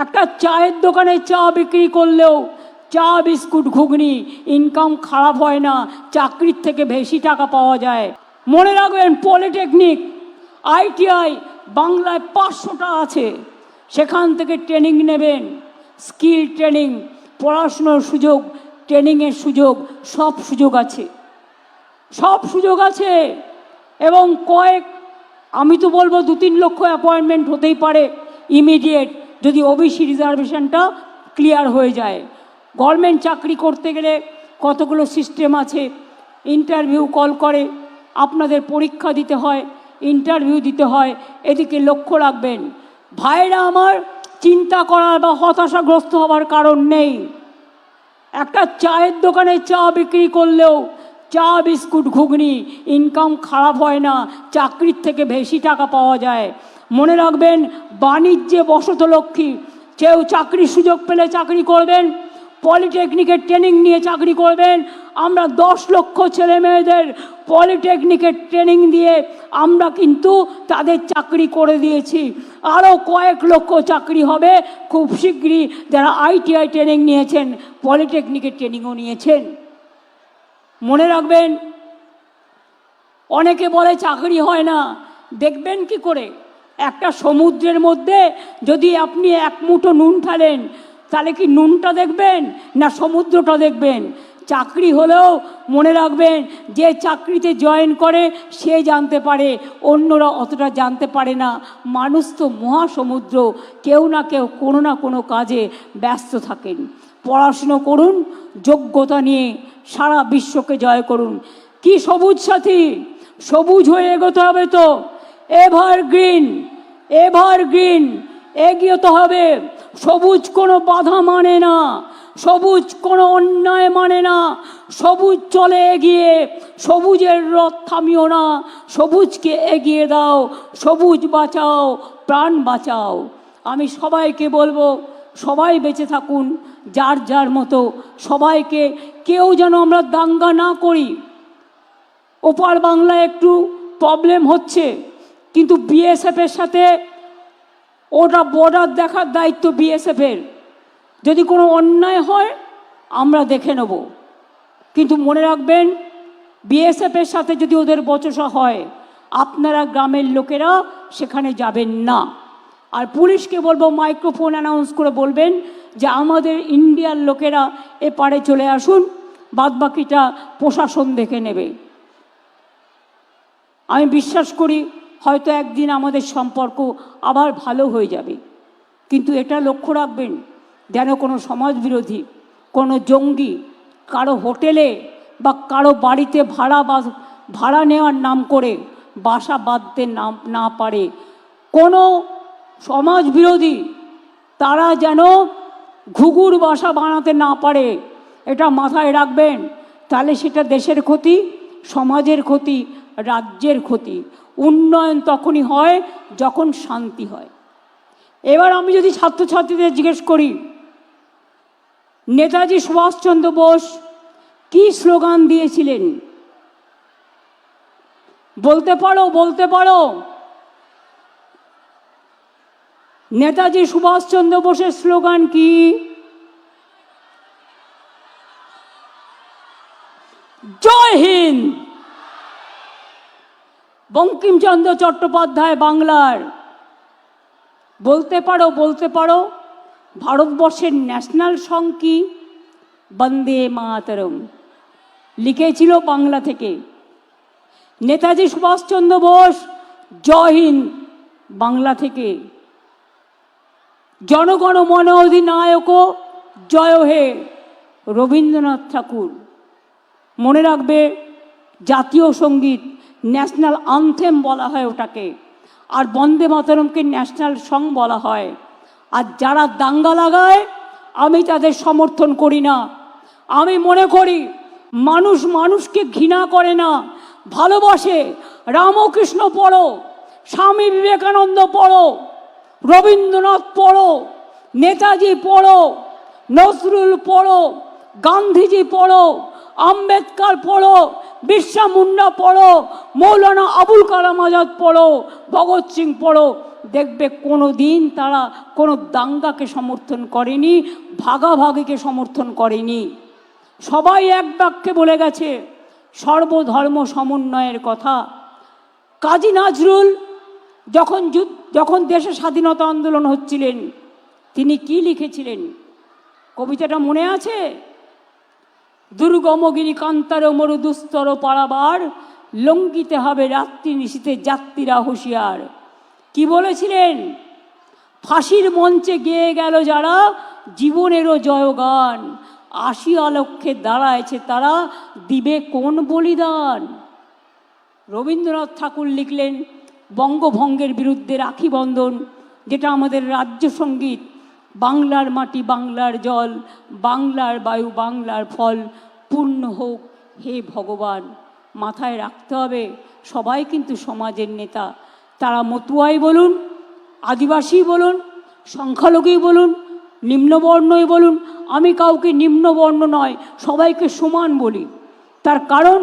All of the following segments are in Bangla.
একটা চায়ের দোকানে চা বিক্রি করলেও চা বিস্কুট ঘুগনি ইনকাম খারাপ হয় না, চাকরির থেকে বেশি টাকা পাওয়া যায়। মনে রাখবেন, পলিটেকনিক ITI বাংলায় 500টা আছে, সেখান থেকে ট্রেনিং নেবেন, স্কিল ট্রেনিং, পড়াশুনোর সুযোগ, ট্রেনিংয়ের সুযোগ, সব সুযোগ আছে, সব সুযোগ আছে। এবং আমি তো বলবো 2-3 লক্ষ অ্যাপয়েন্টমেন্ট হতেই পারে ইমিডিয়েট, যদি OBC রিজার্ভেশনটা ক্লিয়ার হয়ে যায়। গভর্নমেন্ট চাকরি করতে গেলে কতগুলো সিস্টেম আছে, ইন্টারভিউ কল করে, আপনাদের পরীক্ষা দিতে হয়, ইন্টারভিউ দিতে হয়, এদিকে লক্ষ্য রাখবেন। ভাইরা আমার, চিন্তা করার বা হতাশাগ্রস্ত হওয়ার কারণ নেই। একটা চায়ের দোকানে চা বিক্রি করলেও চা বিস্কুট ঘুগনি ইনকাম খারাপ হয় না, চাকরির থেকে বেশি টাকা পাওয়া যায়। মনে রাখবেন, বাণিজ্যে বসতলক্ষ্মী, কেউ চাকরির সুযোগ পেলে চাকরি করবেন, পলিটেকনিকের ট্রেনিং নিয়ে চাকরি করবেন। আমরা 10 লক্ষ ছেলে মেয়েদের পলিটেকনিকের ট্রেনিং দিয়ে আমরা কিন্তু তাদের চাকরি করে দিয়েছি। আরও কয়েক লক্ষ চাকরি হবে খুব শীঘ্রই, যারা ITI ট্রেনিং নিয়েছেন, পলিটেকনিকের ট্রেনিংও নিয়েছেন। মনে রাখবেন, অনেকে বলে চাকরি হয় না, দেখবেন কি করে? একটা সমুদ্রের মধ্যে যদি আপনি এক মুঠো নুন ঢালেন, তাহলে কি নুনটা দেখবেন না সমুদ্রটা দেখবেন? চাকরি হলেও মনে রাখবেন, যে চাকরিতে জয়েন করে সে জানতে পারে, অন্যরা অতটা জানতে পারে না। মানুষ তো মহাসমুদ্র, কেউ না কেউ কোনো না কোনো কাজে ব্যস্ত থাকেন। পড়াশুনো করুন, যোগ্যতা নিয়ে সারা বিশ্বকে জয় করুন। কি সবুজ সাথী, সবুজ হয়ে এগোতে হবে তো, এভারগ্রিন, এভারগ্রিন এগিয়ে হবে। সবুজ কোনো বাধা মানে না, সবুজ কোনো অন্যায় মানে না, সবুজ চলে এগিয়ে, সবুজের রথ থামিও না, সবুজকে এগিয়ে দাও, সবুজ বাঁচাও, প্রাণ বাঁচাও। আমি সবাইকে বলবো, সবাই বেঁচে থাকুন যার যার মতো, সবাইকে, কেউ যেন আমরা দাঙ্গা না করি। ওপার বাংলায় একটু প্রবলেম হচ্ছে, কিন্তু BSF-এর সাথে ওটা বর্ডার দেখার দায়িত্ব BSF-এর। যদি কোনো অন্যায় হয় আমরা দেখে নেব, কিন্তু মনে রাখবেন, BSF-এর সাথে যদি ওদের বচসা হয়, আপনারা গ্রামের লোকেরা সেখানে যাবেন না। আর পুলিশকে বলবো, মাইক্রোফোন অ্যানাউন্স করে বলবেন যে আমাদের ইন্ডিয়ার লোকেরা এপারে চলে আসুন, বাদবাকিটা প্রশাসন দেখে নেবে। আমি বিশ্বাস করি হয়তো একদিন আমাদের সম্পর্ক আবার ভালো হয়ে যাবে, কিন্তু এটা লক্ষ্য রাখবেন যেন কোনো সমাজবিরোধী, কোনো জঙ্গি কারো হোটেলে বা কারো বাড়িতে ভাড়া নেওয়ার নাম করে বাসা বাঁধতে না পারে। কোনো সমাজবিরোধী তারা যেন ঘুঘুর বাসা বানাতে না পারে, এটা মাথায় রাখবেন। তাহলে সেটা দেশের ক্ষতি, সমাজের ক্ষতি, রাজ্যের ক্ষতি। উন্নয়ন তখনই হয় যখন শান্তি হয়। এবার আমি যদি ছাত্রছাত্রীদের জিজ্ঞেস করি, নেতাজি সুভাষচন্দ্র বোস কি স্লোগান দিয়েছিলেন? বলতে পারো? বলতে পারো? নেতাজি সুভাষচন্দ্র বোসের স্লোগান কি? জয় হিন্দ। বঙ্কিমচন্দ্র চট্টোপাধ্যায় বাংলার। বলতে পারো? বলতে পারো? ভারতবর্ষের ন্যাশনাল সং কি? বন্দে মাতরম, লিখেছিল বাংলা থেকে। নেতাজি সুভাষচন্দ্র বোস জয় হিন্দ বাংলা থেকে। জনগণ মন অধিনায়ক জয় হে রবীন্দ্রনাথ ঠাকুর। মনে রাখবে, জাতীয় সঙ্গীত, ন্যাশনাল আনথেম বলা হয় ওটাকে, আর বন্দে মাতরমকে ন্যাশনাল সং বলা হয়। আর যারা দাঙ্গা লাগায় আমি তাদের সমর্থন করি না। আমি মনে করি মানুষ মানুষকে ঘৃণা করে না, ভালোবাসে। রামকৃষ্ণ পড়ো, স্বামী বিবেকানন্দ পড়ো, রবীন্দ্রনাথ পড়ো, নেতাজি পড়ো, নজরুল পড়ো, গান্ধীজি পড়ো, আম্বেদকর পড়ো, বিরসা মুন্ডা পড়ো, মৌলানা আবুল কালাম আজাদ পড়ো, ভগৎ সিং পড়ো। দেখবে কোনো দিন তারা কোনো দাঙ্গাকে সমর্থন করেনি, ভাগাভাগিকে সমর্থন করেনি। সবাই এক বাক্যে বলে গেছে সর্বধর্ম সমন্বয়ের কথা। কাজী নজরুল যখন দেশে স্বাধীনতা আন্দোলন হচ্ছিলেন, তিনি কি লিখেছিলেন কবিতাটা মনে আছে? দুর্গমগিরি কান্তার মরু দুস্তর পারাবার, লঙ্ঘিতে হবে রাত্রি নিশীতে যাত্রীরা হুঁশিয়ার। কি বলেছিলেন? ফাঁসির মঞ্চে গেয়ে গেল যারা জীবনেরও জয়গান, আসিয়া লক্ষ্যে দাঁড়ায়ছে তারা দিবে কোন বলিদান। রবীন্দ্রনাথ ঠাকুর লিখলেন বঙ্গভঙ্গের বিরুদ্ধে রাখি বন্ধন, যেটা আমাদের রাজ্য সঙ্গীত। বাংলার মাটি বাংলার জল, বাংলার বায়ু বাংলার ফল, পূর্ণ হোক হে ভগবান। মাথায় রাখতে হবে সবাই কিন্তু সমাজের নেতা, তারা মতুয়াই বলুন, আদিবাসী বলুন, সংখ্যালঘুই বলুন, নিম্নবর্ণই বলুন। আমি কাউকে নিম্নবর্ণ নয়, সবাইকে সমান বলি। তার কারণ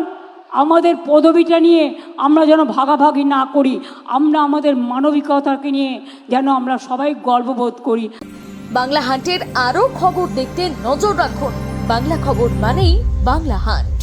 আমাদের পদবিটা নিয়ে আমরা যেন ভাগাভাগি না করি, আমরা আমাদের মানবিকতাকে নিয়ে যেন আমরা সবাই গর্ববোধ করি। বাংলা হান্টের আরও খবর দেখতে নজর রাখুন। বাংলা খবর মানেই বাংলা হান্ট।